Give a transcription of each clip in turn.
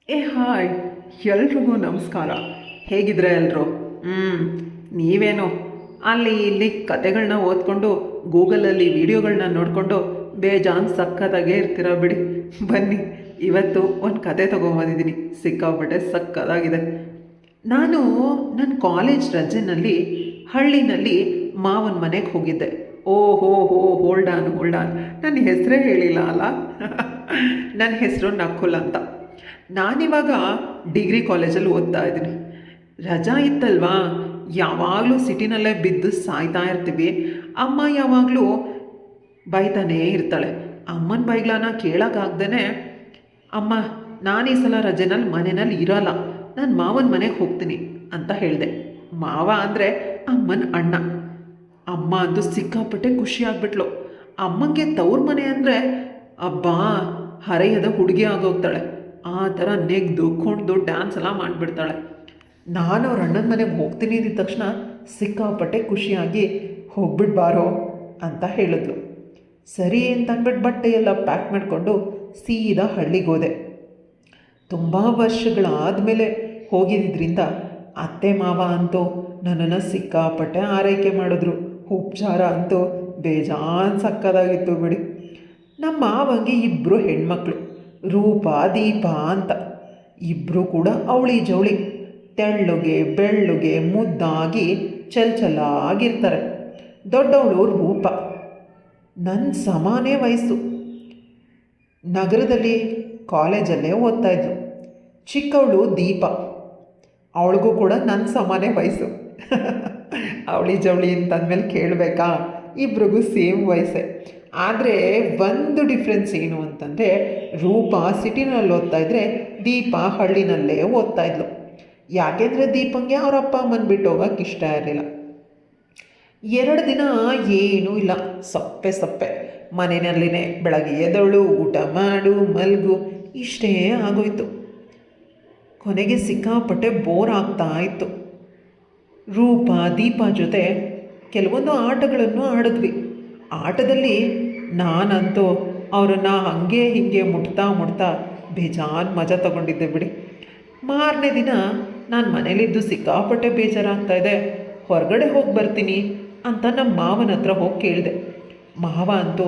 Hi, ಎಲ್ರಿಗೂ ನಮಸ್ಕಾರ. ಹೇಗಿದ್ರೆ ಎಲ್ಲರೂ? ನೀವೇನು ಅಲ್ಲಿ ಇಲ್ಲಿ ಕತೆಗಳನ್ನ ಓದ್ಕೊಂಡು ಗೂಗಲಲ್ಲಿ ವೀಡಿಯೋಗಳನ್ನ ನೋಡಿಕೊಂಡು ಬೇಜಾನ್ ಸಕ್ಕತ್ತಾಗೇ ಇರ್ತೀರ ಬಿಡಿ. ಬನ್ನಿ, ಇವತ್ತು ಒಂದು ಕತೆ ತೊಗೊಂಬಂದಿದ್ದೀನಿ. ಸಿಕ್ಕಾಪಟ್ಟೆ ಸಕ್ಕತ್ತಾಗಿದೆ. ನಾನು ನನ್ನ ಕಾಲೇಜ್ ರಜೆನಲ್ಲಿ ಹಳ್ಳಿನಲ್ಲಿ ಮಾವನ ಮನೆಗೆ ಹೋಗಿದ್ದೆ. ಓಹೋ ಹೋ ಹೋಲ್ಡಾನ್ ನನ್ನ ಹೆಸರೇ ಹೇಳಿಲ್ಲ ಅಲ್ಲ. ನನ್ನ ಹೆಸರು ನಕುಲ್ ಅಂತ. ನಾನಿವಾಗ ಡಿಗ್ರಿ ಕಾಲೇಜಲ್ಲಿ ಓದ್ತಾ ಇದ್ದೀನಿ. ರಜಾ ಇತ್ತಲ್ವಾ, ಯಾವಾಗಲೂ ಸಿಟಿನಲ್ಲೇ ಬಿದ್ದು ಸಾಯ್ತಾ ಇರ್ತೀವಿ. ಅಮ್ಮ ಯಾವಾಗಲೂ ಬೈತಾನೇ ಇರ್ತಾಳೆ. ಅಮ್ಮನ ಬೈಗ್ಲಾನ ಕೇಳೋಕ್ಕಾಗ್ದೇ, ಅಮ್ಮ ನಾನು ಈ ಸಲ ರಜೆನಲ್ಲಿ ಮನೆಯಲ್ಲಿ ಇರೋಲ್ಲ, ನಾನು ಮಾವನ ಮನೆಗೆ ಹೋಗ್ತೀನಿ ಅಂತ ಹೇಳಿದೆ. ಮಾವ ಅಂದರೆ ಅಮ್ಮನ ಅಣ್ಣ. ಅಮ್ಮ ಅಂದು ಸಿಕ್ಕಾಪಟ್ಟೆ ಖುಷಿ ಆಗ್ಬಿಟ್ಲು. ಅಮ್ಮಂಗೆ ತವ್ರ ಮನೆ ಅಂದರೆ ಅಬ್ಬಾ ಹರೆಯದ ಹುಡುಗಿ ಆಗೋಗ್ತಾಳೆ. ಆ ಥರ ನೆಗ್ದು ಕುಣ್ದು ಡ್ಯಾನ್ಸ್ ಎಲ್ಲ ಮಾಡಿಬಿಡ್ತಾಳೆ. ನಾನು ಅವ್ರ ಅಣ್ಣನ ಮನೆಗೆ ಹೋಗ್ತೀನಿ ಅಂದಿದ ತಕ್ಷಣ ಸಿಕ್ಕಾಪಟ್ಟೆ ಖುಷಿಯಾಗಿ ಹೋಗ್ಬಿಡ್ಬಾರೋ ಅಂತ ಹೇಳಿದ್ಲು. ಸರಿ ಅಂತ ಅಂದ್ಬಿಟ್ಟು ಬಟ್ಟೆ ಎಲ್ಲ ಪ್ಯಾಕ್ ಮಾಡಿಕೊಂಡು ಸೀದಾ ಹಳ್ಳಿಗೆ ಹೋದೆ. ತುಂಬ ವರ್ಷಗಳಾದಮೇಲೆ ಹೋಗಿದ್ದರಿಂದ ಅತ್ತೆ ಮಾವ ಅಂತೂ ನನ್ನನ್ನು ಸಿಕ್ಕಾಪಟ್ಟೆ ಆರೈಕೆ ಮಾಡಿದ್ರು. ಉಪಚಾರ ಅಂತೂ ಬೇಜಾನ್ ಸಕ್ಕದಾಗಿತ್ತು ಬಿಡಿ. ನಮ್ಮ ಮಾವಂಗೆ ಇಬ್ಬರು ಹೆಣ್ಮಕ್ಳು, ರೂಪ ದೀಪ ಅಂತ. ಇಬ್ಬರು ಕೂಡ ಅವಳಿ ಜವಳಿ, ತೆಳ್ಳುಗೆ ಬೆಳ್ಳುಗೆ ಮುದ್ದಾಗಿ ಚಲಾಗಿರ್ತಾರೆ. ದೊಡ್ಡವಳು ರೂಪ, ನನ್ನ ಸಮಾನೇ ವಯಸ್ಸು. ನಗರದಲ್ಲಿ ಕಾಲೇಜಲ್ಲೇ ಓದ್ತಾಯಿದ್ಲು. ಚಿಕ್ಕವಳು ದೀಪ, ಅವಳಿಗೂ ಕೂಡ ನನ್ನ ಸಮಾನೇ ವಯಸ್ಸು. ಅವಳಿ ಜವಳಿ ಅಂತಂದಮೇಲೆ ಕೇಳಬೇಕಾ, ಇಬ್ರಿಗೂ ಸೇಮ್ ವಯಸ್ಸೇ. ಆದರೆ ಒಂದು ಡಿಫ್ರೆನ್ಸ್ ಏನು ಅಂತಂದರೆ, ರೂಪ ಸಿಟಿನಲ್ಲಿ ಓದ್ತಾಯಿದ್ರೆ ದೀಪ ಹಳ್ಳಿನಲ್ಲೇ ಓದ್ತಾಯಿದ್ಲು. ಯಾಕೆಂದರೆ ದೀಪಂಗೆ ಅವರ ಅಪ್ಪ ಅಮ್ಮನ ಬಿಟ್ಟು ಹೋಗೋಕ್ಕೆ ಇಷ್ಟ ಇರಲಿಲ್ಲ. 2 ದಿನ ಏನೂ ಇಲ್ಲ, ಸಪ್ಪೆ ಮನೆಯಲ್ಲಿನೇ ಬೆಳಗ್ಗೆ ಎದ್ದಳು, ಊಟ ಮಾಡು, ಮಲ್ಗು, ಇಷ್ಟೇ ಆಗೋಯ್ತು. ಕೊನೆಗೆ ಸಿಕ್ಕಾಪಟ್ಟೆ ಬೋರ್ ಆಗ್ತಾ ಇತ್ತು. ರೂಪ ದೀಪ ಜೊತೆ ಕೆಲವೊಂದು ಆಟಗಳನ್ನು ಆಡಿದ್ವಿ. ಆಟದಲ್ಲಿ ನಾನಂತೂ ಅವರನ್ನು ಹಾಗೆ ಹೀಗೆ ಮುಟ್ತಾ ಬೇಜಾನ್ ಮಜಾ ತಗೊಂಡಿದ್ದೆ ಬಿಡಿ. ಮಾರನೇ ದಿನ ನಾನು ಮನೇಲಿದ್ದು ಸಿಕ್ಕಾಪಟ್ಟೆ ಬೇಜಾರಾಗ್ತಾಯಿದೆ, ಹೊರಗಡೆ ಹೋಗಿ ಬರ್ತೀನಿ ಅಂತ ನಮ್ಮ ಮಾವನ ಹತ್ರ ಹೋಗಿ ಕೇಳಿದೆ. ಮಾವ ಅಂತೂ,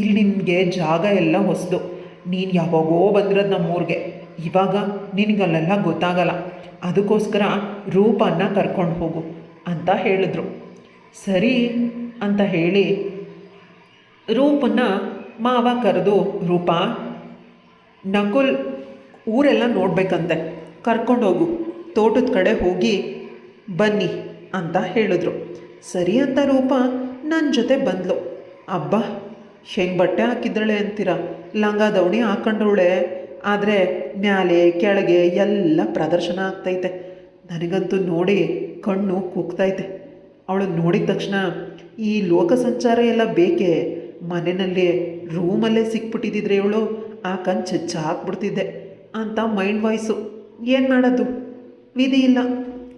ಇಲ್ಲಿ ನಿನಗೆ ಜಾಗ ಎಲ್ಲ ಹೊಸದು, ನೀನು ಯಾವಾಗೋ ಬಂದಿರೋದು ನಮ್ಮೂರಿಗೆ, ಇವಾಗ ನಿನಗಲ್ಲೆಲ್ಲ ಗೊತ್ತಾಗಲ್ಲ, ಅದಕ್ಕೋಸ್ಕರ ರೂಪನ್ನ ಕರ್ಕೊಂಡು ಹೋಗು ಅಂತ ಹೇಳಿದ್ರು. ಸರಿ ಅಂತ ಹೇಳಿ ರೂಪನ್ನ ಮಾವ ಕರೆದು, ರೂಪ ನಕುಲ್ ಊರೆಲ್ಲ ನೋಡಬೇಕಂತೆ, ಕರ್ಕೊಂಡೋಗು, ತೋಟದ ಕಡೆ ಹೋಗಿ ಬನ್ನಿ ಅಂತ ಹೇಳಿದ್ರು. ಸರಿ ಅಂತ ರೂಪ ನನ್ನ ಜೊತೆ ಬಂದ್ಲು. ಅಬ್ಬಾ ಹೆಂಗೆ ಬಟ್ಟೆ ಹಾಕಿದ್ದಾಳೆ ಅಂತೀರ, ಲಂಗ ದವಣಿ ಹಾಕೊಂಡವಳೆ, ಆದರೆ ಮ್ಯಾಲೆ ಕೆಳಗೆ ಎಲ್ಲ ಪ್ರದರ್ಶನ ಆಗ್ತೈತೆ. ನನಗಂತೂ ನೋಡಿ ಕಣ್ಣು ಕುಗ್ತೈತೆ. ಅವಳನ್ನು ನೋಡಿದ ತಕ್ಷಣ ಈ ಲೋಕ ಸಂಚಾರ ಎಲ್ಲ ಬೇಕೇ, ಮನೆಯಲ್ಲಿ ರೂಮಲ್ಲೇ ಸಿಕ್ಬಿಟ್ಟಿದ್ದಿದ್ರೆ ಇವಳು ಆ ಕಂಚು ಹಾಕ್ಬಿಡ್ತಿದ್ದೆ ಅಂತ ಮೈಂಡ್ ವಾಯ್ಸು. ಏನು ಮಾಡೋದು, ವಿಧಿ ಇಲ್ಲ,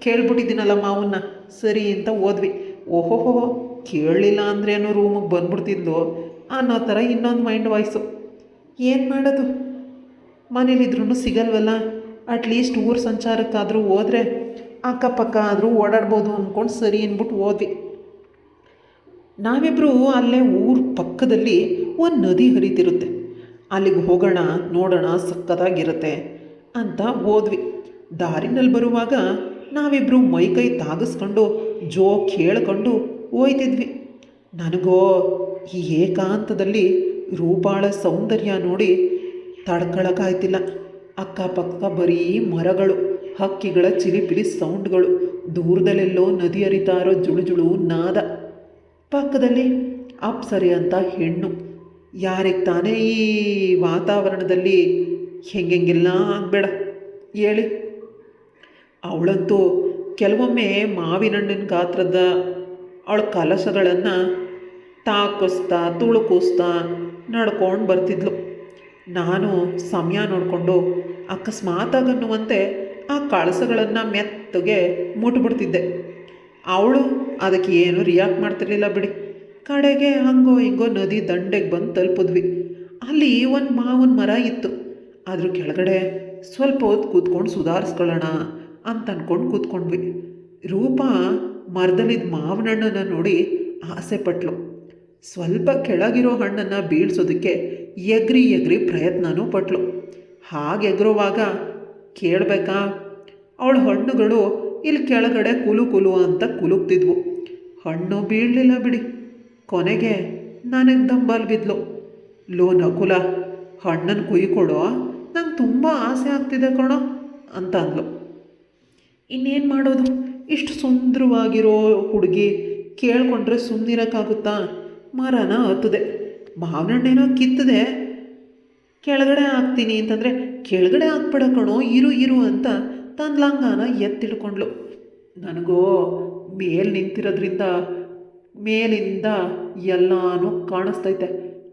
ಕೇಳ್ಬಿಟ್ಟಿದ್ದೀನಲ್ಲ ಮಾವನ್ನ. ಸರಿ ಅಂತ ಹೋದ್ವಿ. ಓಹೋಹೋ, ಕೇಳಲಿಲ್ಲ ಅಂದ್ರೇನು ರೂಮಿಗೆ ಬಂದ್ಬಿಡ್ತಿದ್ಲು ಅನ್ನೋ ಥರ ಇನ್ನೊಂದು ಮೈಂಡ್ ವಾಯ್ಸು. ಏನು ಮಾಡೋದು, ಮನೇಲಿದ್ರೂ ಸಿಗಲ್ವಲ್ಲ, ಅಟ್ಲೀಸ್ಟ್ ಊರು ಸಂಚಾರಕ್ಕಾದರೂ ಹೋದರೆ ಅಕ್ಕಪಕ್ಕ ಆದರೂ ಓಡಾಡ್ಬೋದು ಅಂದ್ಕೊಂಡು ಸರಿ ಅಂದ್ಬಿಟ್ಟು ಹೋದ್ವಿ. ನಾವಿಬ್ಬರು ಅಲ್ಲೇ ಊರ ಪಕ್ಕದಲ್ಲಿ ಒಂದು ನದಿ ಹರಿತಿರುತ್ತೆ, ಅಲ್ಲಿಗೆ ಹೋಗೋಣ ನೋಡೋಣ ಸಕ್ಕತ್ತಾಗಿರುತ್ತೆ ಅಂತ ಹೋದ್ವಿ. ದಾರಿನಲ್ಲಿ ಬರುವಾಗ ನಾವಿಬ್ಬರು ಮೈಕೈ ತಾಗಿಸ್ಕೊಂಡು ಜೋಕ್ ಹೇಳ್ಕೊಂಡು ಹೋಯ್ತಿದ್ವಿ. ನನಗೋ ಈ ಏಕಾಂತದಲ್ಲಿ ರೂಪಾಳ ಸೌಂದರ್ಯ ನೋಡಿ ತಡ್ಕೊಳಕ್ಕಾಯ್ತಿಲ್ಲ. ಅಕ್ಕಪಕ್ಕ ಬರೀ ಮರಗಳು, ಹಕ್ಕಿಗಳ ಚಿಲಿಪಿಲಿ ಸೌಂಡ್ಗಳು, ದೂರದಲ್ಲೆಲ್ಲೋ ನದಿ ಹರಿತಾ ಇರೋ ಜುಳುಜುಳು ನಾದ, ಪಕ್ಕದಲ್ಲಿ ಅಪ್ಸರೆ ಅಂತ ಹೆಣ್ಣು. ಯಾರಿಗೆ ತಾನೇ ಈ ವಾತಾವರಣದಲ್ಲಿ ಹೆಂಗೆಲ್ಲ ಆಗಬೇಡ ಹೇಳಿ. ಅವಳಂತೂ ಕೆಲವೊಮ್ಮೆ ಮಾವಿನಣ್ಣಿನ ಗಾತ್ರದ ಅವಳ ಕಲಶಗಳನ್ನು ತಾಕಿಸ್ತಾ ತುಳುಕಿಸ್ತಾ ನಡ್ಕೊಂಡು ಬರ್ತಿದ್ಲು. ನಾನು ಸಮಯ ನೋಡಿಕೊಂಡು ಅಕಸ್ಮಾತಾಗನ್ನುವಂತೆ ಆ ಕಳಸಗಳನ್ನು ಮೆತ್ತಗೆ ಮುಟ್ಬಿಡ್ತಿದ್ದೆ. ಅವಳು ಅದಕ್ಕೆ ಏನು ರಿಯಾಕ್ಟ್ ಮಾಡ್ತಿರ್ಲಿಲ್ಲ ಬಿಡಿ. ಕಡೆಗೆ ಹಂಗೋ ಹಿಂಗೋ ನದಿ ದಂಡೆಗೆ ಬಂದು ತಲುಪಿದ್ವಿ. ಅಲ್ಲಿ ಒಂದು ಮಾವಿನ ಮರ ಇತ್ತು. ಅದ್ರ ಕೆಳಗಡೆ ಸ್ವಲ್ಪ ಹೊತ್ತು ಕೂತ್ಕೊಂಡು ಸುಧಾರಿಸ್ಕೊಳ್ಳೋಣ ಅಂತ ಅಂದ್ಕೊಂಡು ಕೂತ್ಕೊಂಡ್ವಿ. ರೂಪ ಮರದಲ್ಲಿದ್ದ ಮಾವಿನ ಹಣ್ಣನ್ನು ನೋಡಿ ಆಸೆ ಪಟ್ಲು. ಸ್ವಲ್ಪ ಕೆಳಗಿರೋ ಹಣ್ಣನ್ನು ಬೀಳ್ಸೋದಕ್ಕೆ ಎಗ್ರಿ ಎಗ್ರಿ ಪ್ರಯತ್ನನೂ ಪಟ್ಲು. ಹಾಗೆ ಎಗರುವಾಗ ಕೇಳಬೇಕಾ, ಅವಳ ಹಣ್ಣುಗಳು ಇಲ್ಲಿ ಕೆಳಗಡೆ ಕುಲು ಕುಲು ಅಂತ ಕುಲುಕ್ತಿದ್ವು. ಹಣ್ಣು ಬೀಳಲಿಲ್ಲ ಬಿಡಿ. ಕೊನೆಗೆ ನನಗೆ ದಂಬಲ್ ಬಿದ್ಲು. ಲೋ ನಕುಲ, ಹಣ್ಣನ್ನು ಕುಯ್ಕೊಡೋ, ನಂಗೆ ತುಂಬ ಆಸೆ ಆಗ್ತಿದೆ ಕಣೋ ಅಂತ ಅಂದ್ಲು. ಇನ್ನೇನು ಮಾಡೋದು, ಇಷ್ಟು ಸುಂದರವಾಗಿರೋ ಹುಡುಗಿ ಕೇಳ್ಕೊಂಡ್ರೆ ಸುಮ್ಮನಿರೋಕ್ಕಾಗುತ್ತಾ? ಮರನ ಹತ್ತದೆ. ಮಾವಿನ ಹಣ್ಣೇನೋ ಕಿತ್ತದೆ, ಕೆಳಗಡೆ ಹಾಕ್ತೀನಿ ಅಂತಂದರೆ ಕೆಳಗಡೆ ಹಾಕ್ಬೇಡ ಕಣೋ, ಇರು ಇರು ಅಂತ ತನ್ನ ಲಂಗಾನ ಎತ್ತಿಡ್ಕೊಂಡ್ಳು. ನನಗೋ ನಿಂತಿರೋದ್ರಿಂದ ಮೇಲಿಂದ ಎಲ್ಲನೂ ಕಾಣಿಸ್ತೈತೆ.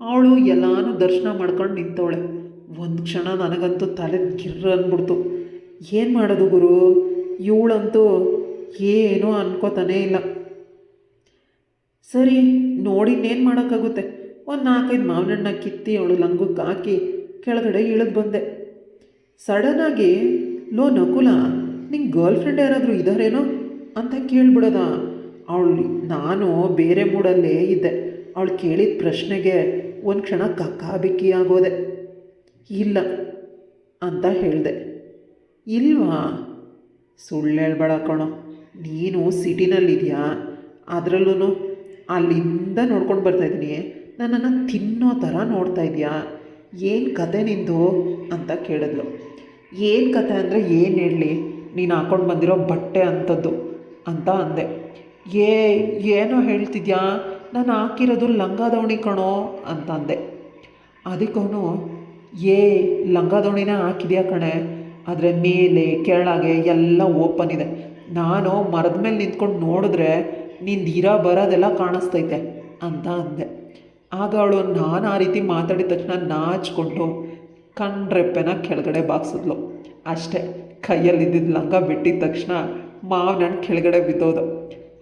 ಅವಳು ಎಲ್ಲನೂ ದರ್ಶನ ಮಾಡ್ಕೊಂಡು ನಿಂತವಳೆ. ಒಂದು ಕ್ಷಣ ನನಗಂತೂ ತಲೆ ಗಿರ್ರ ಅಂದ್ಬಿಡ್ತು. ಏನು ಮಾಡೋದು ಗುರು, ಇವಳಂತೂ ಏನೂ ಅನ್ಕೋತಾನೇ ಇಲ್ಲ. ಸರಿ ನೋಡಿ ಇನ್ನೇನು ಮಾಡೋಕ್ಕಾಗುತ್ತೆ. ಒಂದು 4-5 ಮಾವಿನ ಹಣ್ಣ ಕಿತ್ತಿ ಅವಳು ಲಂಗಕ್ಕೆ ಹಾಕಿ ಕೆಳಗಡೆ ಇಳಿದು ಬಂದೆ. ಸಡನ್ನಾಗಿ, ಲೋ ನಕುಲ, ನಿಂಗೆ ಗರ್ಲ್ ಫ್ರೆಂಡ್ ಯಾರಾದರೂ ಇದ್ದಾರೇನೋ ಅಂತ ಕೇಳಿಬಿಡೋದ. ಅವಳು, ನಾನು ಬೇರೆ ಮೂಡಲ್ಲೇ ಇದ್ದೆ. ಅವಳು ಕೇಳಿದ ಪ್ರಶ್ನೆಗೆ ಒಂದು ಕ್ಷಣ ಕಕ್ಕಾಬಿಕ್ಕಿ ಆಗೋದೆ. ಇಲ್ಲ ಅಂತ ಹೇಳಿದೆ. ಇಲ್ವಾ? ಸುಳ್ಳು ಹೇಳ್ಬೇಡ ಕಣೋ, ನೀನು ಸಿಟಿನಲ್ಲಿದೆಯಾ, ಅದರಲ್ಲೂ ಅಲ್ಲಿಂದ ನೋಡ್ಕೊಂಡು ಬರ್ತಾಯಿದ್ದೀನಿ, ನನ್ನನ್ನು ತಿನ್ನೋ ಥರ ನೋಡ್ತಾ ಇದೆಯಾ, ಏನು ಕತೆ ನಿಂದು ಅಂತ ಕೇಳಿದ್ಲು. ಏನು ಕತೆ ಅಂದರೆ ಏನು ಹೇಳಲಿ, ನೀನು ಹಾಕ್ಕೊಂಡು ಬಂದಿರೋ ಬಟ್ಟೆ ಅಂಥದ್ದು ಅಂತ ಅಂದೆ. ಏನೋ ಹೇಳ್ತಿದ್ಯಾ, ನಾನು ಹಾಕಿರೋದು ಲಂಗ ದಾವಣಿ ಕಣೋ ಅಂತ ಅಂದೆ. ಅದಕ್ಕವನು, ಲಂಗ ದಾವಣಿನ ಹಾಕಿದ್ಯಾ ಕಣೆ, ಆದರೆ ಮೇಲೆ ಕೆಳಗೆ ಎಲ್ಲ ಓಪನ್ ಇದೆ. ನಾನು ಮರದ ಮೇಲೆ ನಿಂತ್ಕೊಂಡು ನೋಡಿದ್ರೆ ನಿಂದು ಬರೋದೆಲ್ಲ ಕಾಣಿಸ್ತೈತೆ ಅಂತ ಅಂದೆ. ಆಗ ಅವಳು ನಾನು ಆ ರೀತಿ ಮಾತಾಡಿದ ತಕ್ಷಣ ನಾಚಿಕೊಂಡು ಕಣ್ರೆಪ್ಪೆನ ಕೆಳಗಡೆ ಬಾಗಿಸಿದ್ಲು. ಅಷ್ಟೇ, ಕೈಯಲ್ಲಿದ್ದಿದ್ದು ಲಂಗ ಬಿಟ್ಟಿದ ತಕ್ಷಣ ಮಾವಿನ ಹಣ್ಣು ಕೆಳಗಡೆ ಬಿದ್ದೋದು.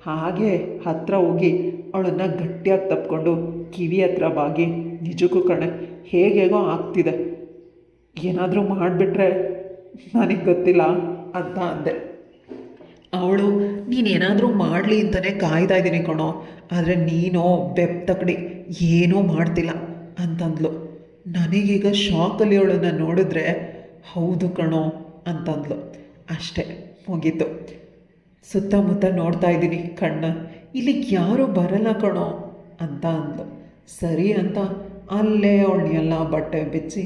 ಹಾಗೆ ಹತ್ತಿರ ಹೋಗಿ ಅವಳನ್ನು ಗಟ್ಟಿಯಾಗಿ ತಪ್ಕೊಂಡು ಕಿವಿ ಹತ್ರ ಬಾಗಿ, ನಿಜಕ್ಕೂ ಕಣೆ ಹೇಗೇಗೋ ಆಗ್ತಿದೆ, ಏನಾದರೂ ಮಾಡಿಬಿಟ್ರೆ ನನಗೆ ಗೊತ್ತಿಲ್ಲ ಅಂತ ಅಂದೆ. ಅವಳು, ನೀನೇನಾದರೂ ಮಾಡಲಿ ಅಂತಲೇ ಕಾಯ್ತಾ ಇದ್ದೀನಿ ಕಣೋ, ಆದರೆ ನೀನು ತಕಡಿ ಏನೂ ಮಾಡ್ತಿಲ್ಲ ಅಂತಂದ್ಲು. ನನಗೀಗ ಶಾಕಲ್ಲಿ ಅವಳನ್ನು ನೋಡಿದ್ರೆ ಹೌದು ಕಣೋ ಅಂತಂದ್ಲು. ಅಷ್ಟೇ, ಮುಗೀತು. ಸುತ್ತಮುತ್ತ ನೋಡ್ತಾ ಇದ್ದೀನಿ ಕಣ್ಣ, ಇಲ್ಲಿಗೆ ಯಾರೂ ಬರಲ್ಲ ಕಣೋ ಅಂತ ಅಂದ್ಲು. ಸರಿ ಅಂತ ಅಲ್ಲೇ ಅವಳನ್ನೆಲ್ಲ ಬಟ್ಟೆ ಬಿಚ್ಚಿ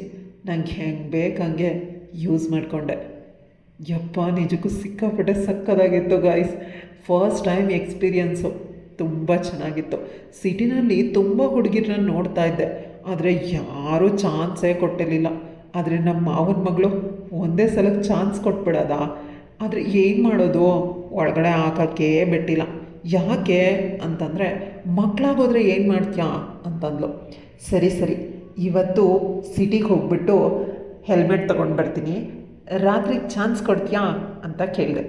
ನಂಗೆ ಹೆಂಗೆ ಬೇಕಂಗೆ ಯೂಸ್ ಮಾಡಿಕೊಂಡೆ. ಯಪ್ಪ, ನಿಜಕ್ಕೂ ಸಿಕ್ಕಾಪಟ್ಟೆ ಸಕ್ಕದಾಗಿತ್ತು ಗಾಯ್ಸ್. ಫಸ್ಟ್ ಟೈಮ್ ಎಕ್ಸ್ಪೀರಿಯನ್ಸು ತುಂಬ ಚೆನ್ನಾಗಿತ್ತು. ಸಿಟಿನಲ್ಲಿ ತುಂಬ ಹುಡುಗಿರನ್ನ ನೋಡ್ತಾ ಇದ್ದೆ, ಆದರೆ ಯಾರೂ ಚಾನ್ಸೇ ಕೊಟ್ಟಿರಲಿಲ್ಲ. ಆದರೆ ನಮ್ಮ ಮಾವನ ಮಗಳು ಒಂದೇ ಸಲಕ್ಕೆ ಚಾನ್ಸ್ ಕೊಟ್ಬಿಡೋದ. ಆದರೆ ಏನು ಮಾಡೋದು, ಒಳಗಡೆ ಹಾಕೋಕ್ಕೆ ಬಿಟ್ಟಿಲ್ಲ. ಯಾಕೆ ಅಂತಂದರೆ, ಮಕ್ಕಳಾಗೋದ್ರೆ ಏನು ಮಾಡ್ತೀಯಾ ಅಂತಂದ್ಲು. ಸರಿ ಇವತ್ತು ಸಿಟಿಗೆ ಹೋಗ್ಬಿಟ್ಟು ಹೆಲ್ಮೆಟ್ ತೊಗೊಂಡು ಬರ್ತೀನಿ, ರಾತ್ರಿಗೆ ಚಾನ್ಸ್ ಕೊಡ್ತೀಯಾ ಅಂತ ಕೇಳಿದೆ.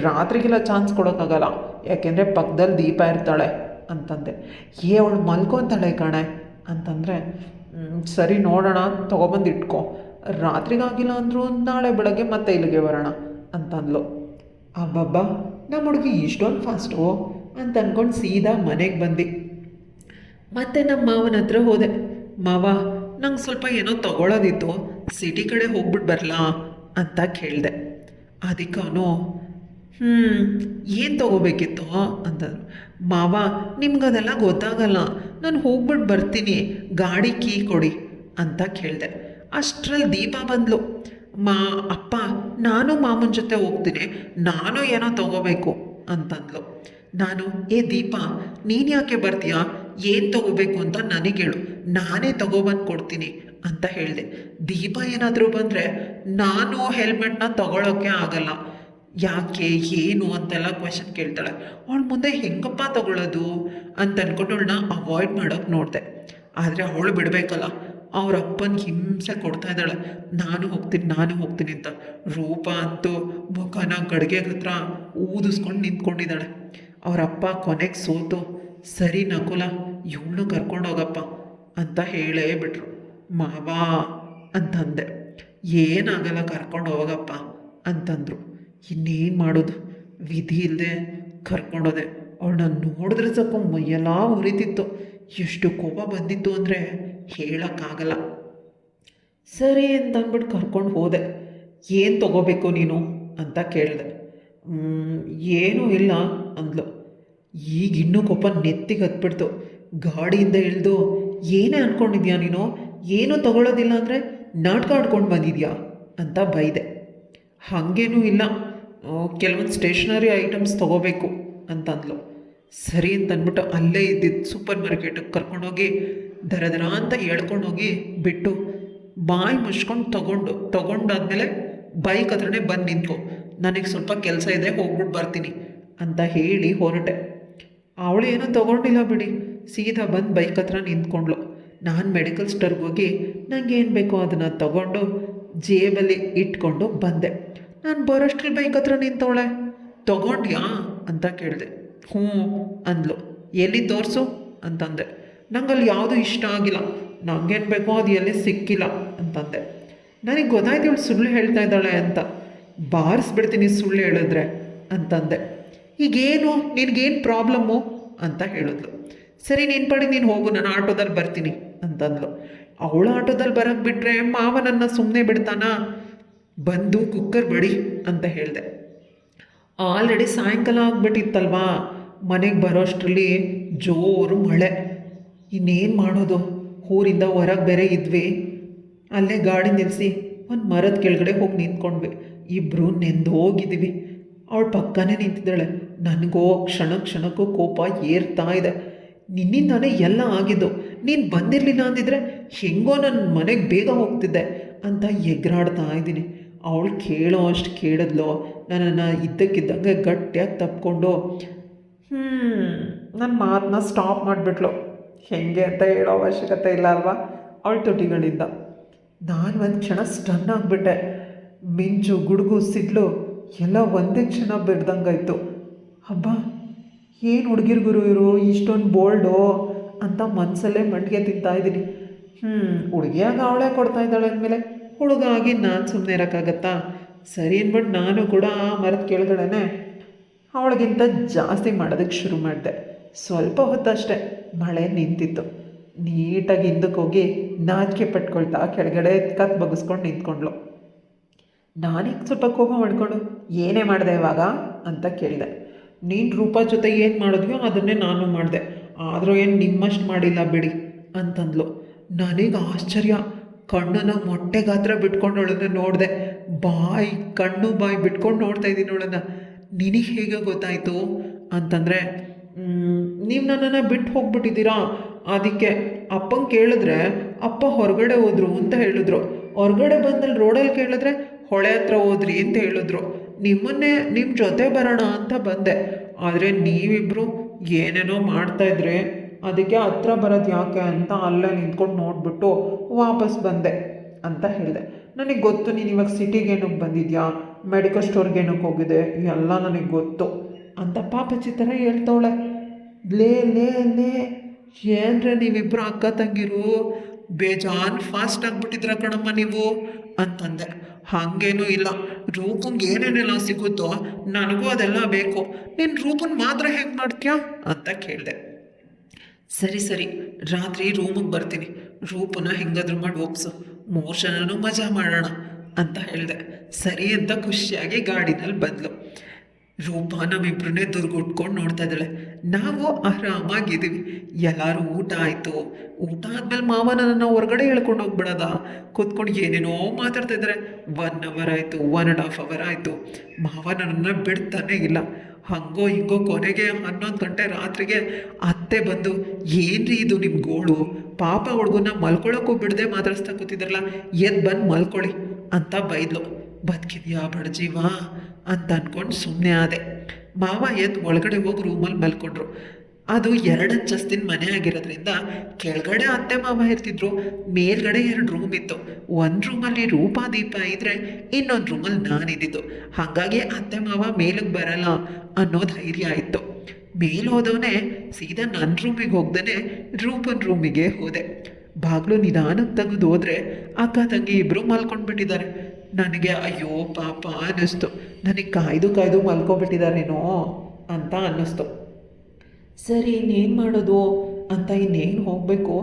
ರಾತ್ರಿಗೆಲ್ಲ ಚಾನ್ಸ್ ಕೊಡೋಕ್ಕಾಗಲ್ಲ, ಯಾಕೆಂದರೆ ಪಕ್ಕದಲ್ಲಿ ದೀಪ ಇರ್ತಾಳೆ ಅಂತಂದೆ. ಅವಳು ಮಲ್ಕೊತಾಳೆ ಕಣೆ ಅಂತಂದರೆ, ಸರಿ ನೋಡೋಣ, ತೊಗೊಬಂದು ಇಟ್ಕೊ, ರಾತ್ರಿಗಾಗಿಲ್ಲ ಅಂದರೂ ನಾಳೆ ಬೆಳಗ್ಗೆ ಮತ್ತೆ ಇಲ್ಲಿಗೆ ಬರೋಣ ಅಂತಂದ್ಲು. ಅಬ್ಬಬ್ಬಾ, ನಮ್ಮ ಹುಡುಗಿ ಇಷ್ಟೊಂದು ಫಾಸ್ಟು ಅಂತ ಅಂದ್ಕೊಂಡು ಸೀದಾ ಮನೆಗೆ ಬಂದು ಮತ್ತೆ ನಮ್ಮ ಮಾವನ ಹತ್ರ ಹೋದೆ. ಮಾವ, ನಂಗೆ ಸ್ವಲ್ಪ ಏನೋ ತೊಗೊಳೋದಿತ್ತು, ಸಿಟಿ ಕಡೆ ಹೋಗ್ಬಿಟ್ಟು ಬರಲಾ ಅಂತ ಕೇಳಿದೆ. ಅದಕ್ಕೆ ಅವನು, ಏನು ತೊಗೋಬೇಕಿತ್ತು ಅಂತಂದ್ರು. ಮಾವ, ನಿಮ್ಗದೆಲ್ಲ ಗೊತ್ತಾಗಲ್ಲ, ನಾನು ಹೋಗ್ಬಿಟ್ಟು ಬರ್ತೀನಿ, ಗಾಡಿ ಕೀ ಕೊಡಿ ಅಂತ ಕೇಳಿದೆ. ಅಷ್ಟರಲ್ಲಿ ದೀಪ ಬಂದ್ಲು. ಅಪ್ಪ, ನಾನು ಮಾಮನ ಜೊತೆ ಹೋಗ್ತೀನಿ, ನಾನು ಏನೋ ತೊಗೋಬೇಕು ಅಂತಂದ್ಲು. ನಾನು, ದೀಪ, ನೀನು ಯಾಕೆ ಬರ್ತೀಯಾ, ಏನು ತೊಗೋಬೇಕು ಅಂತ ನನಗೆ ಹೇಳು, ನಾನೇ ತೊಗೊಬಂದು ಕೊಡ್ತೀನಿ ಅಂತ ಹೇಳಿದೆ. ದೀಪ ಏನಾದರೂ ಬಂದರೆ ನಾನು ಹೆಲ್ಮೆಟ್ನ ತೊಗೊಳೋಕ್ಕೆ ಆಗಲ್ಲ, ಯಾಕೆ ಏನು ಅಂತೆಲ್ಲ ಕ್ವೆಶನ್ ಕೇಳ್ತಾಳೆ. ಅವಳ ಮುಂದೆ ಹೆಂಗಪ್ಪ ತೊಗೊಳ್ಳೋದು ಅಂತ ಅಂದ್ಕೊಂಡು ಅವಳನ್ನ ಅವಾಯ್ಡ್ ಮಾಡೋಕ್ಕೆ ನೋಡಿದೆ. ಆದರೆ ಅವಳು ಬಿಡಬೇಕಲ್ಲ, ಅವ್ರ ಅಪ್ಪನಿಗೆ ಹಿಂಸೆ ಕೊಡ್ತಾ ಇದ್ದಾಳೆ, ನಾನು ಹೋಗ್ತೀನಿ ಅಂತ. ರೂಪ ಅಂತೂ ಮುಖನ ಗಡಿಗೆ ಹತ್ರ ಊದಿಸ್ಕೊಂಡು ನಿಂತ್ಕೊಂಡಿದ್ದಾಳೆ. ಅವರಪ್ಪ ಕೊನೆಗೆ ಸೋತು, ಸರಿ ನಕುಲ, ಇವಳನ್ನು ಕರ್ಕೊಂಡೋಗಪ್ಪ ಅಂತ ಹೇಳೇ ಬಿಟ್ರು. ಮಾವ ಅಂತಂದೆ. ಏನಾಗಲ್ಲ ಕರ್ಕೊಂಡು ಹೋಗಪ್ಪ ಅಂತಂದರು. ಇನ್ನೇನು ಮಾಡೋದು, ವಿಧಿ ಇಲ್ಲದೆ ಕರ್ಕೊಂಡೋದೆ. ಅವಳನ್ನ ನೋಡಿದ್ರೆ ಸಾಕು ಮೈಯೆಲ್ಲ ಉರಿತಿತ್ತು. ಎಷ್ಟು ಕೋಪ ಬಂದಿತ್ತು ಅಂದರೆ ಹೇಳೋಕ್ಕಾಗಲ್ಲ. ಸರಿ ಅಂತಂದ್ಬಿಟ್ಟು ಕರ್ಕೊಂಡು ಹೋದೆ. ಏನು ತೊಗೋಬೇಕು ನೀನು ಅಂತ ಕೇಳಿದೆ. ಏನೂ ಇಲ್ಲ ಅಂದ್ಲು. ಈಗ ಇನ್ನೂ ಕೋಪ ನೆತ್ತಿಗೆ ಹತ್ಬಿಡ್ತು. ಗಾಡಿಯಿಂದ ಇಳಿದು ಏನೇ ಅಂದ್ಕೊಂಡಿದ್ಯಾ ನೀನು, ಏನೂ ತಗೊಳ್ಳೋದಿಲ್ಲ ಅಂದರೆ ನಾಟಕ ಆಡ್ಕೊಂಡು ಬಂದಿದ್ಯಾ ಅಂತ ಬೈದೆ. ಹಾಗೇನೂ ಇಲ್ಲ, ಕೆಲವೊಂದು ಸ್ಟೇಷ್ನರಿ ಐಟಮ್ಸ್ ತೊಗೋಬೇಕು ಅಂತಂದ್ಲು. ಸರಿ ಅಂತಂದ್ಬಿಟ್ಟು ಅಲ್ಲೇ ಇದ್ದಿದ್ದು ಸೂಪರ್ ಮಾರ್ಕೆಟಿಗೆ ಕರ್ಕೊಂಡೋಗಿ ದರ ಅಂತ ಹೇಳ್ಕೊಂಡೋಗಿ ಬಿಟ್ಟು ಬಾಯಿ ಮುಚ್ಕೊಂಡು ತೊಗೊಂಡಾದ್ಮೇಲೆ ಬೈಕ್ ಹತ್ರನೇ ಬಂದು ನಿಂತ್ಕೊ, ನನಗೆ ಸ್ವಲ್ಪ ಕೆಲಸ ಇದೆ ಹೋಗ್ಬಿಟ್ಟು ಬರ್ತೀನಿ ಅಂತ ಹೇಳಿ ಹೊರಟೆ. ಅವಳು ಏನೂ ತೊಗೊಂಡಿಲ್ಲ ಬಿಡಿ, ಸೀದಾ ಬಂದು ಬೈಕ್ ಹತ್ರ ನಿಂತ್ಕೊಂಡ್ಳು. ನಾನು ಮೆಡಿಕಲ್ ಸ್ಟೋರ್ಗೆ ಹೋಗಿ ನನಗೇನು ಬೇಕೋ ಅದನ್ನು ತಗೊಂಡು ಜೇಬಲ್ಲಿ ಇಟ್ಕೊಂಡು ಬಂದೆ. ನಾನು ಬರೋಷ್ಟ್ರಲ್ಲಿ ಬೈಕ್ ಹತ್ರ ನಿಂತವಳೆ. ತೊಗೊಂಡ್ಯಾ ಅಂತ ಕೇಳಿದೆ. ಹ್ಞೂ ಅಂದ್ಲು. ಎಲ್ಲಿ ತೋರಿಸು ಅಂತಂದೆ. ನಂಗಲ್ಲಿ ಯಾವುದೂ ಇಷ್ಟ ಆಗಿಲ್ಲ, ನಂಗೇನು ಬೇಕೋ ಅದು ಎಲ್ಲಿ ಸಿಕ್ಕಿಲ್ಲ ಅಂತಂದೆ. ನನಗೆ ಗೊತ್ತಾಯ್ತು ಇವಳು ಸುಳ್ಳು ಹೇಳ್ತಾ ಇದ್ದಾಳೆ ಅಂತ. ಬಾರಿಸ್ಬಿಡ್ತೀನಿ ಸುಳ್ಳು ಹೇಳಿದ್ರೆ ಅಂತಂದೆ. ಈಗೇನು ನಿನಗೇನು ಪ್ರಾಬ್ಲಮ್ಮು ಅಂತ ಹೇಳಿದ್ಲು. ಸರಿ ನಿನ್ನ ಪಡಿ ನೀನು ಹೋಗು, ನಾನು ಆಟೋದಲ್ಲಿ ಬರ್ತೀನಿ ಅಂತಂದ್ಲು. ಅವಳು ಆಟೋದಲ್ಲಿ ಬರೋಕ್ಕೆ ಬಿಟ್ಟರೆ ಮಾವನನ್ನು ಸುಮ್ಮನೆ ಬಿಡ್ತಾನಾ? ಬಂದು ಕುಕ್ಕರ್ ಬಡಿ ಅಂತ ಹೇಳಿದೆ. ಆಲ್ರೆಡಿ ಸಾಯಂಕಾಲ ಆಗಿಬಿಟ್ಟಿತ್ತಲ್ವಾ, ಮನೆಗೆ ಬರೋಷ್ಟರಲ್ಲಿ ಜೋರು ಮಳೆ. ಇನ್ನೇನು ಮಾಡೋದು, ಊರಿಂದ ಹೊರಗೆ ಬೇರೆ ಇದ್ವಿ. ಅಲ್ಲೇ ಗಾಡಿ ನಿಲ್ಲಿಸಿ ಒಂದು ಮರದ ಕೆಳಗಡೆ ಹೋಗಿ ನಿಂತ್ಕೊಂಡ್ವಿ. ಇಬ್ಬರು ನೆಂದೋಗಿದ್ದೀವಿ. ಅವಳು ಪಕ್ಕನೇ ನಿಂತಿದ್ದಾಳೆ. ನನಗೋ ಕ್ಷಣಕ್ಕೂ ಕೋಪ ಏರ್ತಾ ಇದೆ. ನಿನ್ನಿಂದಾನೇ ಎಲ್ಲ ಆಗಿದ್ದು, ನೀನು ಬಂದಿರಲಿಲ್ಲ ಅಂದಿದ್ರೆ ಹೆಂಗೋ ನನ್ನ ಮನೆಗೆ ಬೇಗ ಹೋಗ್ತಿದ್ದೆ ಅಂತ ಎಗರಾಡ್ತಾ ಇದ್ದೀನಿ. ಅವಳು ಕೇಳೋ ಅಷ್ಟು ಕೇಳಿದ್ಲು. ನನ್ನನ್ನು ಇದ್ದಕ್ಕಿದ್ದಂಗೆ ಗಟ್ಟಿಯಾಗಿ ತಪ್ಕೊಂಡು ನನ್ನ ಮಾತನ್ನ ಸ್ಟಾಪ್ ಮಾಡಿಬಿಟ್ಲು. ಹೆಂಗೆ ಅಂತ ಹೇಳೋ ಅವಶ್ಯಕತೆ ಇಲ್ಲ ಅಲ್ವಾ ಅವಳ ತುಟಿಗಳಿಂದ. ನಾನು ಒಂದು ಕ್ಷಣ ಸ್ಟನ್ ಆಗಿಬಿಟ್ಟೆ. ಮಿಂಚು, ಗುಡುಗು, ಸಿಡ್ಲು ಎಲ್ಲ ಒಂದೇ ಕ್ಷಣ ಬಿಡ್ದಂಗಾಯ್ತು. ಹಬ್ಬ, ಏನು ಹುಡುಗಿರ್ ಗುರು ಇವರು ಇಷ್ಟೊಂದು ಬೋಲ್ಡು ಅಂತ ಮನಸ್ಸಲ್ಲೇ ಮಂಡಿಗೆ ತಿಂತಾಯಿದ್ದೀನಿ. ಹುಡುಗಿಯಾಗ ಅವಳೇ ಕೊಡ್ತಾ ಇದ್ದಾಳೆ ಅಂದಮೇಲೆ ಹುಡುಗ ಆಗಿ ನಾನು ಸುಮ್ಮನೆ ಇರೋಕ್ಕಾಗತ್ತಾ? ಸರಿ ಅಂದ್ಬಿಟ್ಟು ನಾನು ಕೂಡ ಆ ಮರದ ಕೆಳಗಡೆನೆ ಅವಳಿಗಿಂತ ಜಾಸ್ತಿ ಮಾಡೋದಕ್ಕೆ ಶುರು ಮಾಡಿದೆ. ಸ್ವಲ್ಪ ಹೊತ್ತಷ್ಟೇ ಮಳೆ ನಿಂತಿತ್ತು. ನೀಟಾಗಿ ಹಿಂದಕ್ಕೆ ಹೋಗಿ ನಾಚಿಕೆ ಪಟ್ಕೊಳ್ತಾ ಕೆಳಗಡೆ ಕತ್ ಬಗ್ಗಿಸ್ಕೊಂಡು ನಿಂತ್ಕೊಂಡ್ಳು. ನಾನೀಗ ಸ್ವಲ್ಪ ಕೋಪ ಮಾಡಿಕೊಂಡು ಏನೇ ಮಾಡಿದೆ ಇವಾಗ ಅಂತ ಕೇಳಿದೆ. ನೀನು ರೂಪ ಜೊತೆ ಏನು ಮಾಡಿದ್ಯೋ ಅದನ್ನೇ ನಾನು ಮಾಡಿದೆ, ಆದರೂ ಏನು ನಿಮ್ಮಷ್ಟು ಮಾಡಿಲ್ಲ ಬಿಡಿ ಅಂತಂದ್ಲು. ನನಗೆ ಆಶ್ಚರ್ಯ. ಕಣ್ಣನ್ನು ಮೊಟ್ಟೆ ಗಾತ್ರ ಬಿಟ್ಕೊಂಡು ಅವಳನ್ನು ನೋಡಿದೆ. ಕಣ್ಣು ಬಾಯಿ ಬಿಟ್ಕೊಂಡು ನೋಡ್ತಾ ಇದ್ದೀನಿ ಅವಳನ್ನು. ನಿನಗೆ ಹೇಗೆ ಗೊತ್ತಾಯಿತು ಅಂತಂದರೆ, ನೀವು ನನ್ನನ್ನು ಬಿಟ್ಟು ಹೋಗ್ಬಿಟ್ಟಿದ್ದೀರಾ, ಅದಕ್ಕೆ ಅಪ್ಪಂಗೆ ಕೇಳಿದ್ರೆ ಅಪ್ಪ ಹೊರಗಡೆ ಹೋದ್ರು ಅಂತ ಹೇಳಿದ್ರು. ಹೊರಗಡೆ ಬಂದಲ್ಲಿ ರೋಡಲ್ಲಿ ಕೇಳಿದ್ರೆ ಹೊಳೆ ಹತ್ರ ಹೋದ್ರಿ ಅಂತ ಹೇಳಿದ್ರು. ನಿಮ್ಮ ಜೊತೆ ಬರೋಣ ಅಂತ ಬಂದೆ, ಆದರೆ ನೀವಿಬ್ಬರು ಏನೇನೋ ಮಾಡ್ತಾಯಿದ್ರಿ, ಅದಕ್ಕೆ ಹತ್ರ ಬರೋದು ಯಾಕೆ ಅಂತ ಅಲ್ಲೇ ನಿಂತ್ಕೊಂಡು ನೋಡಿಬಿಟ್ಟು ವಾಪಸ್ ಬಂದೆ ಅಂತ ಹೇಳಿದೆ. ನನಗೆ ಗೊತ್ತು ನೀನು ಇವಾಗ ಸಿಟಿಗೆ ಏನಕ್ಕೆ ಬಂದಿದ್ಯಾ, ಮೆಡಿಕಲ್ ಸ್ಟೋರ್ಗೆ ಏನಕ್ಕೆ ಹೋಗಿದೆ, ಎಲ್ಲ ನನಗೆ ಗೊತ್ತು ಅಂತ ಪಾಪಚ್ಚಿ ಥರ ಹೇಳ್ತವಳೆ. ಲೇ ಲೇ ಲೇ ಏನ್ರೆ ನೀವಿಬ್ಬರು ಅಕ್ಕ ತಂಗಿರು ಬೇಜಾನ್ ಫಾಸ್ಟ್ ಆಗಿಬಿಟ್ಟಿದ್ರ ಕಣಮ್ಮ ನೀವು ಅಂತಂದೆ. ಹಾಗೇನೂ ಇಲ್ಲ, ರೂಪಂಗೆ ಏನೇನೆಲ್ಲ ಸಿಗುತ್ತೋ ನನಗೂ ಅದೆಲ್ಲ ಬೇಕು, ನೀನು ರೂಪನ್ ಮಾತ್ರ ಹೇಗೆ ಮಾಡ್ತೀಯಾ ಅಂತ ಕೇಳಿದೆ. ಸರಿ ರಾತ್ರಿ ರೂಮಿಗೆ ಬರ್ತೀನಿ, ರೂಪನ ಹೆಂಗಾದ್ರೂ ಮಾಡಿ ಒಪ್ಸು, 3 ಜನನೂ ಮಜಾ ಮಾಡೋಣ ಅಂತ ಹೇಳಿದೆ. ಸರಿ ಅಂತ ಖುಷಿಯಾಗಿ ಗಾಡಿನಲ್ಲಿ ಬಂದ್ಲು. ರೂಪ ನಮ್ಮಿಬ್ರನ್ನೇ ದುರ್ಗುಟ್ಕೊಂಡು ನೋಡ್ತಾ ಇದ್ದಾಳೆ. ನಾವು ಆರಾಮಾಗಿದ್ದೀವಿ. ಎಲ್ಲರೂ ಊಟ ಆಯಿತು. ಊಟ ಆದಮೇಲೆ ಮಾವ ನನ್ನನ್ನು ಹೊರಗಡೆ ಹೇಳ್ಕೊಂಡು ಹೋಗ್ಬಿಡೋದ, ಕೂತ್ಕೊಂಡು ಏನೇನೋ ಮಾತಾಡ್ತಾ ಇದ್ದಾರೆ. 1 ಅವರ್ ಆಯಿತು, 1.5 ಅವರ್ ಆಯಿತು. ಮಾವ ನನ್ನನ್ನು ಬಿಡ್ತಾನೆ ಇಲ್ಲ. ಹಂಗೋ ಹಿಂಗೋ ಕೊನೆಗೆ 11 ಗಂಟೆ ರಾತ್ರಿಗೆ ಅತ್ತೆ ಬಂದು, ಏನ್ರಿ ಇದು ನಿಮ್ಮ ಗೋಳು, ಪಾಪ ಹುಡುಗನ ಮಲ್ಕೊಳ್ಳೋಕ್ಕೂ ಬಿಡದೆ ಮಾತಾಡಿಸ್ತಾ ಕೂತಿದ್ರಲ್ಲ, ಎದ್ದು ಬಂದು ಮಲ್ಕೊಳ್ಳಿ ಅಂತ ಬೈದ್ಲು. ಬದುಕಿದ್ಯಾ ಬಡಜೀವ ಅಂತ ಅಂದ್ಕೊಂಡು ಸುಮ್ಮನೆ ಆದೆ. ಮಾವ ಎದ್ದು ಒಳಗಡೆ ಹೋಗಿ ರೂಮಲ್ಲಿ ಮಲ್ಕೊಂಡ್ರು. ಅದು 2 ಅಂತಸ್ತಿನ ಮನೆ ಆಗಿರೋದ್ರಿಂದ ಕೆಳಗಡೆ ಅತ್ತೆ ಮಾವ ಇರ್ತಿದ್ರು, ಮೇಲ್ಗಡೆ 2 ರೂಮ್ ಇತ್ತು. ಒಂದು ರೂಮಲ್ಲಿ ರೂಪ ದೀಪ ಇದ್ದರೆ ಇನ್ನೊಂದು ರೂಮಲ್ಲಿ ನಾನಿದ್ದಿದ್ದು. ಹಾಗಾಗಿ ಅತ್ತೆ ಮಾವ ಮೇಲಿಗೆ ಬರಲ್ಲ ಅನ್ನೋ ಧೈರ್ಯ ಆಯಿತು. ಮೇಲೆ ಹೋದವನೇ ಸೀದಾ ನನ್ನ ರೂಮಿಗೆ ಹೋಗ್ದೇ ರೂಪನ ರೂಮಿಗೆ ಹೋದೆ. ಬಾಗಿಲು ನಿಧಾನಕ್ಕೆ ತೆಗೆದು ಹೋದರೆ ಅಕ್ಕ ತಂಗಿ ಇಬ್ಬರು ಮಲ್ಕೊಂಡ್ಬಿಟ್ಟಿದ್ದಾರೆ. ನನಗೆ ಅಯ್ಯೋ ಪಾಪ ಅನ್ನಿಸ್ತು. ನನಗೆ ಕಾಯ್ದು ಕಾಯ್ದು ಮಲ್ಕೊಬಿಟ್ಟಿದ್ದಾರೇನೋ ಅಂತ ಅನ್ನಿಸ್ತು. ಸರಿ ಇನ್ನೇನು ಮಾಡೋದು ಅಂತ ಇನ್ನೇನು ಹೋಗಬೇಕು,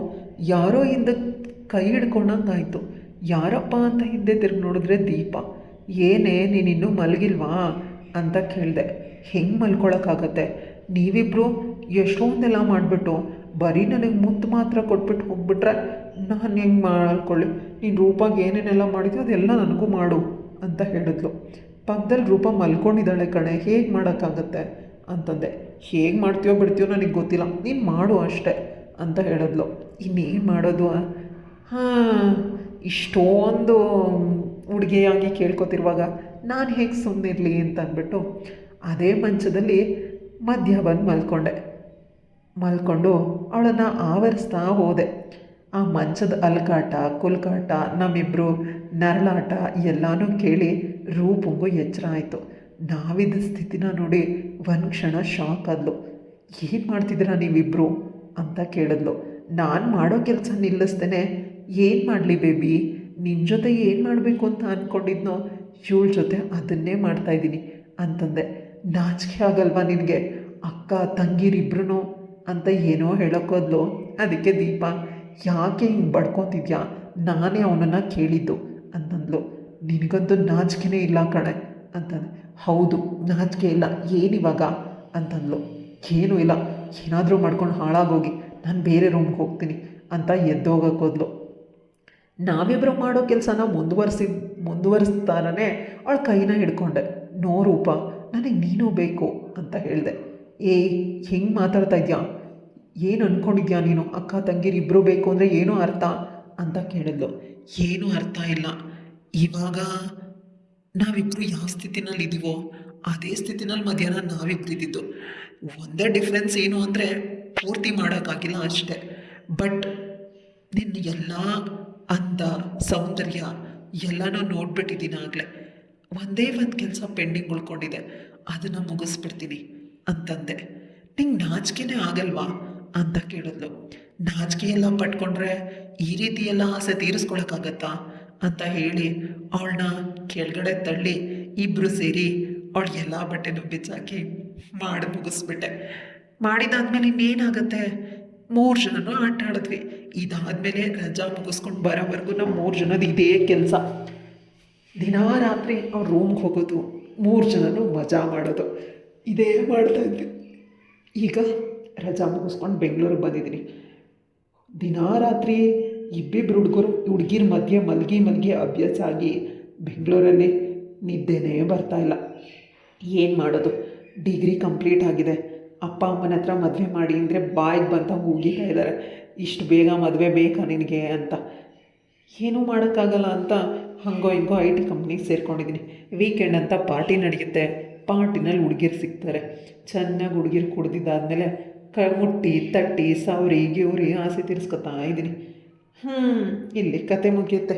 ಯಾರೋ ಹಿಂದೆ ಕೈ ಹಿಡ್ಕೊಂಡಂಗಾಯ್ತು. ಯಾರಪ್ಪ ಅಂತ ಹಿಂದೆ ತಿರುಗಿ ನೋಡಿದ್ರೆ ದೀಪ. ಏನೇ ನೀನಿನ್ನೂ ಮಲಗಿಲ್ವಾ ಅಂತ ಕೇಳಿದೆ. ಹೆಂಗೆ ಮಲ್ಕೊಳಕ್ಕಾಗತ್ತೆ, ನೀವಿಬ್ಬರು ಎಷ್ಟೊಂದೆಲ್ಲ ಮಾಡಿಬಿಟ್ಟು ಬರೀ ನನಗೆ ಮುತ್ತು ಮಾತ್ರ ಕೊಟ್ಬಿಟ್ಟು ಹೋಗ್ಬಿಟ್ರೆ ನಾನು ಹೆಂಗೆ ಮಾಡ್ಕೊಳ್ಳಿ. ನೀನು ರೂಪಾಗೆ ಏನೇನೆಲ್ಲ ಮಾಡಿದ್ಯೋ ಅದೆಲ್ಲ ನನಗೂ ಮಾಡು ಅಂತ ಹೇಳಿದ್ಲು. ಪಕ್ಕದಲ್ಲಿ ರೂಪ ಮಲ್ಕೊಂಡಿದ್ದಾಳೆ ಕಣೆ, ಹೇಗೆ ಮಾಡೋಕ್ಕಾಗತ್ತೆ ಅಂತಂದೆ. ಹೇಗೆ ಮಾಡ್ತೀಯೋ ಬಿಡ್ತೀಯೋ ನನಗೆ ಗೊತ್ತಿಲ್ಲ, ನೀನು ಮಾಡು ಅಷ್ಟೆ ಅಂತ ಹೇಳಿದ್ಲು. ಇನ್ನೇನು ಮಾಡೋದು, ಹಾಂ ಇಷ್ಟೊಂದು ಹುಡುಗಿಯಾಗಿ ಕೇಳ್ಕೊತಿರುವಾಗ ನಾನು ಹೇಗೆ ಸುಮ್ಮನಿರಲಿ ಅಂತ ಅಂದ್ಬಿಟ್ಟು ಅದೇ ಮಂಚದಲ್ಲಿ ಮಧ್ಯ ಬಂದು ಮಲ್ಕೊಂಡು ಅವಳನ್ನು ಆವರಿಸ್ತಾ ಹೋದೆ. ಆ ಮಂಚದ ಅಲ್ಕಾಟ ಕುಲ್ಕಾಟ ನಮ್ಮಿಬ್ಬರು ನರಳಾಟ ಎಲ್ಲನೂ ಕೇಳಿ ರೂಪಂಗೂ ಎಚ್ಚರ ಆಯಿತು. ನಾವಿದ್ದ ಸ್ಥಿತಿನ ನೋಡಿ ಒಂದು ಕ್ಷಣ ಶಾಕ್ ಆದ್ಲು. ಏನು ಮಾಡ್ತಿದ್ದೀರಾ ನೀವಿಬ್ಬರು ಅಂತ ಕೇಳಿದ್ಲು. ನಾನು ಮಾಡೋ ಕೆಲಸ ನಿಲ್ಲಿಸ್ತೇನೆ ಏನು ಮಾಡಲಿ ಬೇಬಿ, ನಿನ್ನ ಜೊತೆ ಏನು ಮಾಡಬೇಕು ಅಂತ ಅಂದ್ಕೊಂಡಿದ್ನೋ ಇವಳ ಜೊತೆ ಅದನ್ನೇ ಮಾಡ್ತಾಯಿದ್ದೀನಿ ಅಂತಂದೆ. ನಾಚಿಕೆ ಆಗಲ್ವಾ ನಿನಗೆ, ಅಕ್ಕ ತಂಗಿರಿಬ್ರು ಅಂತ ಏನೋ ಹೇಳೋಕ್ಕೋದ್ಲು. ಅದಕ್ಕೆ ದೀಪ ಯಾಕೆ ಹಿಂಗೆ ಬಡ್ಕೊತಿದ್ಯಾ, ನಾನೇ ಅವನನ್ನು ಕೇಳಿದ್ದು ಅಂತಂದ್ಲು. ನಿನಗಂತೂ ನಾಚಿಕೆನೇ ಇಲ್ಲ ಕಣೆ ಅಂತಂದೆ. ಹೌದು ನಾಚಿಕೆ ಇಲ್ಲ, ಏನಿವಾಗ ಅಂತಂದ್ಲು. ಏನೂ ಇಲ್ಲ, ಏನಾದರೂ ಮಾಡ್ಕೊಂಡು ಹಾಳಾಗೋಗಿ ನಾನು ಬೇರೆ ರೂಮ್ಗೆ ಹೋಗ್ತೀನಿ ಅಂತ ಎದ್ದೋಗೋಕ್ಕೋದ್ಲು. ನಾವಿಬ್ಬರು ಮಾಡೋ ಕೆಲಸನ ಮುಂದುವರಿಸ್ತಾನೇ ಅವಳ ಕೈನ ಹಿಡ್ಕೊಂಡೆ. ನೋ ರೂಪ, ನನಗೆ ನೀನು ಬೇಕು ಅಂತ ಹೇಳಿದೆ. ಹೆಂಗೆ ಮಾತಾಡ್ತಾ ಇದೆಯಾ, ಏನು ಅಂದ್ಕೊಂಡಿದ್ಯಾ ನೀನು, ಅಕ್ಕ ತಂಗಿರಿಬ್ಬರು ಬೇಕು ಅಂದರೆ ಏನೂ ಅರ್ಥ ಅಂತ ಕೇಳಿದ್ಲು. ಏನೂ ಅರ್ಥ ಇಲ್ಲ, ಇವಾಗ ನಾವಿಬ್ಬರು ಯಾವ ಸ್ಥಿತಿನಲ್ಲಿದ್ದೀವೋ ಅದೇ ಸ್ಥಿತಿನಲ್ಲಿ ಮಧ್ಯಾಹ್ನ ನಾವಿಬ್ಬರಿದ್ದು. ಒಂದೇ ಡಿಫ್ರೆನ್ಸ್ ಏನು ಅಂದರೆ ಪೂರ್ತಿ ಮಾಡೋಕ್ಕಾಗಿಲ್ಲ ಅಷ್ಟೆ. ಬಟ್ ನಿನ್ನ ಎಲ್ಲ ಅಂದ ಸೌಂದರ್ಯ ಎಲ್ಲನೂ ನೋಡ್ಬಿಟ್ಟಿದ್ದೀನಿ ಆಗಲೇ. ಒಂದೇ ಒಂದು ಕೆಲಸ ಪೆಂಡಿಂಗ್ ಉಳ್ಕೊಂಡಿದೆ, ಅದನ್ನು ಮುಗಿಸ್ಬಿಡ್ತೀನಿ ಅಂತಂದೆ. ನಿಂಗೆ ನಾಚಿಕೆನೇ ಆಗಲ್ವಾ ಅಂತ ಕೇಳಿದ್ಲು. ನಾಚಿಕೆ ಎಲ್ಲ ಪಟ್ಕೊಂಡ್ರೆ ಈ ರೀತಿ ಎಲ್ಲ ಆಸೆ ತೀರಿಸ್ಕೊಳಕ್ಕಾಗತ್ತಾ ಅಂತ ಹೇಳಿ ಅವಳನ್ನ ಕೆಳಗಡೆ ತಳ್ಳಿ ಇಬ್ಬರು ಸೇರಿ ಅವಳು ಎಲ್ಲ ಬಟ್ಟೆನೂ ಬಿಚ್ಚಾಕಿ ಮಾಡಿ ಮುಗಿಸ್ಬಿಟ್ಟೆ. ಮಾಡಿದಾದ್ಮೇಲೆ ಇನ್ನೇನಾಗತ್ತೆ, 3 ಜನನೂ ಆಟ ಆಡಿದ್ವಿ. ಇದಾದಮೇಲೆ ರಜಾ ಮುಗಿಸ್ಕೊಂಡು ಬರೋವರೆಗೂ ನಮ್ಮ 3 ಜನದ ಇದೇ ಕೆಲಸ. ದಿನಾ ರಾತ್ರಿ ಅವ್ರ ರೂಮ್ಗೆ ಹೋಗೋದು, 3 ಜನನೂ ಮಜಾ ಮಾಡೋದು, ಇದೇ ಮಾಡ್ತಾಯಿದ್ವಿ. ಈಗ ರಜಾ ಮುಗಿಸ್ಕೊಂಡು ಬೆಂಗಳೂರಿಗೆ ಬಂದಿದ್ದೀನಿ. ದಿನಾ ರಾತ್ರಿ ಇಬ್ಬಿಬ್ಬರು ಹುಡುಗಿರ ಮಧ್ಯೆ ಮಲಗಿ ಅಭ್ಯಾಸ ಆಗಿ ಬೆಂಗಳೂರಲ್ಲಿ ನಿದ್ದೆನೇ ಬರ್ತಾಯಿಲ್ಲ. ಏನು ಮಾಡೋದು, ಡಿಗ್ರಿ ಕಂಪ್ಲೀಟ್ ಆಗಿದೆ. ಅಪ್ಪ ಅಮ್ಮನ ಹತ್ರ ಮದುವೆ ಮಾಡಿ ಅಂದರೆ ಬಾಯಿಗೆ ಬಂತ ಹೋಗಿತಾ ಇದ್ದಾರೆ. ಇಷ್ಟು ಬೇಗ ಮದುವೆ ಬೇಕಾ ನಿನಗೆ ಅಂತ. ಏನೂ ಮಾಡೋಕ್ಕಾಗಲ್ಲ ಅಂತ ಹಂಗೋ ಹಿಂಗೋ IT ಕಂಪ್ನಿಗೆ ಸೇರ್ಕೊಂಡಿದ್ದೀನಿ. ವೀಕೆಂಡ್ ಅಂತ ಪಾರ್ಟಿ ನಡೆಯುತ್ತೆ, ಪಾರ್ಟಿನಲ್ಲಿ ಹುಡುಗಿರು ಸಿಗ್ತಾರೆ. ಚೆನ್ನಾಗಿ ಹುಡುಗಿರು ಕುಡ್ದಿದ್ದಾದಮೇಲೆ ಮುಟ್ಟಿ ತಟ್ಟಿ ಸವರಿ ಗಿವ್ರಿ ಆಸೆ ತೀರಿಸ್ಕೊತಾ ಇದ್ದೀನಿ. ಇಲ್ಲಿ ಕತೆ ಮುಗಿಯುತ್ತೆ.